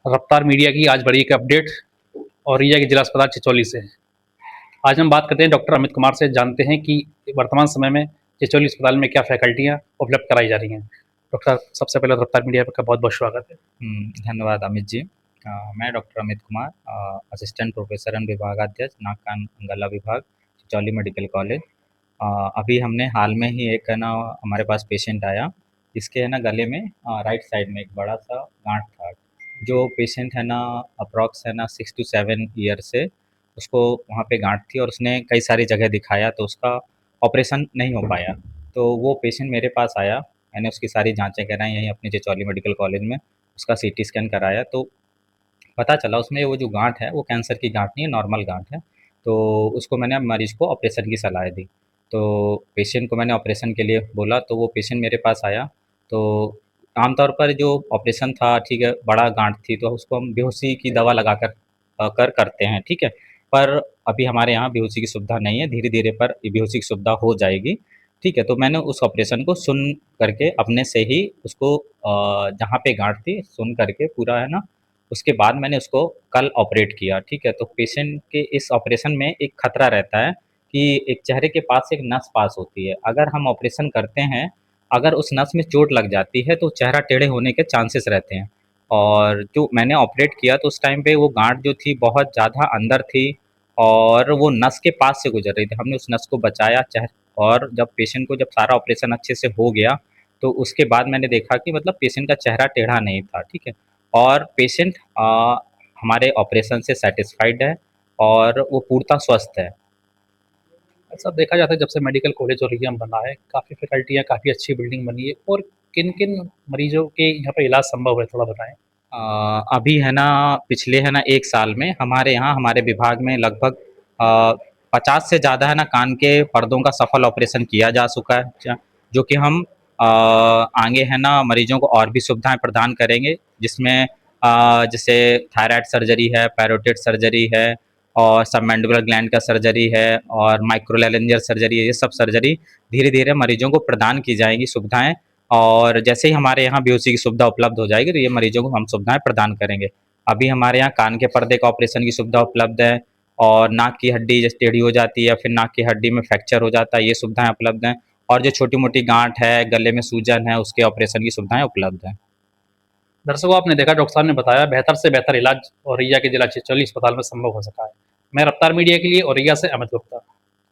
रफ्तार मीडिया की आज बड़ी एक अपडेट और रिया के जिला अस्पताल चिचौली से है। आज हम बात करते हैं डॉक्टर अमित कुमार से, जानते हैं कि वर्तमान समय में चिचौली अस्पताल में क्या फैकल्टियाँ उपलब्ध कराई जा रही हैं। डॉक्टर, सबसे पहले रफ्तार मीडिया का बहुत बहुत स्वागत है। धन्यवाद अमित जी। मैं doctor Amit Kumar, assistant professor and विभागाध्यक्ष नाक कान गला विभाग, चिचौली मेडिकल कॉलेज। अभी हमने हाल में ही एक है ना हमारे पास पेशेंट आया, जिसके है ना गले में राइट साइड में एक बड़ा सा गांठ था। जो पेशेंट है ना अप्रॉक्स है ना 6 टू 7 ईयर से उसको वहाँ पे गांठ थी और उसने कई सारी जगह दिखाया तो उसका ऑपरेशन नहीं हो पाया। तो वो पेशेंट मेरे पास आया, मैंने उसकी सारी जाँचें कराई यहीं अपने चिचौली मेडिकल कॉलेज में। उसका सीटी स्कैन कराया तो पता चला उसमें वो जो गाँठ है वो कैंसर की गाँठ नहीं है, नॉर्मल गाँठ है। तो उसको मैंने अब मरीज़ को ऑपरेशन की सलाह दी। तो पेशेंट को मैंने ऑपरेशन के लिए बोला तो वो पेशेंट मेरे पास आया। तो आमतौर पर जो ऑपरेशन था, ठीक है, बड़ा गाँठ थी तो उसको हम बेहोशी की दवा लगाकर करते हैं, ठीक है। पर अभी हमारे यहाँ बेहोशी की सुविधा नहीं है, धीरे-धीरे पर ये बेहोशी की सुविधा हो जाएगी, ठीक है। तो मैंने उस ऑपरेशन को सुन करके अपने से ही उसको जहाँ पे गाँठ थी सुन करके पूरा है ना, उसके बाद मैंने उसको कल ऑपरेट किया, ठीक है। तो पेशेंट के इस ऑपरेशन में एक खतरा रहता है कि एक चेहरे के पास से एक नस पास होती है। अगर हम ऑपरेशन करते हैं, अगर उस नस में चोट लग जाती है तो चेहरा टेढ़े होने के चांसेस रहते हैं। और जो मैंने ऑपरेट किया तो उस टाइम पे वो गाँठ जो थी बहुत ज़्यादा अंदर थी और वो नस के पास से गुज़र रही थी। हमने उस नस को बचाया और जब पेशेंट को जब सारा ऑपरेशन अच्छे से हो गया, तो उसके बाद मैंने देखा कि मतलब पेशेंट का चेहरा टेढ़ा नहीं था, ठीक है। और पेशेंट हमारे ऑपरेशन से सैटिस्फाइड है और वो पूर्णतः स्वस्थ है। ऐसा देखा जाता है, जब से मेडिकल कॉलेज और रिया में बना है, काफ़ी फैकल्टियाँ, काफ़ी अच्छी बिल्डिंग बनी है, और किन-किन मरीज़ों के यहाँ पे इलाज संभव है, थोड़ा बताएँ? अभी है ना पिछले है ना 1 साल में हमारे यहाँ हमारे विभाग में लगभग 50 से ज़्यादा है ना कान के पर्दों का सफल ऑपरेशन किया जा चुका है, जो कि हम आगे है ना मरीजों को और भी सुविधाएँ प्रदान करेंगे, जिसमें जैसे थायराइड सर्जरी है, पैरोटिड सर्जरी है और सबमैंडिबुलर ग्लैंड का सर्जरी है और माइक्रोलैरिंजियल सर्जरी है। ये सब सर्जरी धीरे-धीरे मरीजों को प्रदान की जाएँगी सुविधाएँ, और जैसे ही हमारे यहाँ बेहोशी की सुविधा उपलब्ध हो जाएगी तो ये मरीजों को हम सुविधाएँ प्रदान करेंगे। अभी हमारे यहाँ कान के पर्दे का ऑपरेशन की सुविधा उपलब्ध है और नाक की हड्डी जैसे टेढ़ी हो जाती है या फिर नाक की हड्डी में फ्रैक्चर हो जाता है, ये सुविधाएँ उपलब्ध हैं। और जो छोटी-मोटी गाँठ है, गले में सूजन है, उसके ऑपरेशन की सुविधाएँ उपलब्ध हैं। दर्शकों, आपने देखा, डॉक्टर साहब ने बताया, बेहतर से बेहतर इलाज और रिया के जिला चिचौली अस्पताल में संभव हो सका है। मैं रफ्तार मीडिया के लिए और रिया से अमित गुप्ता।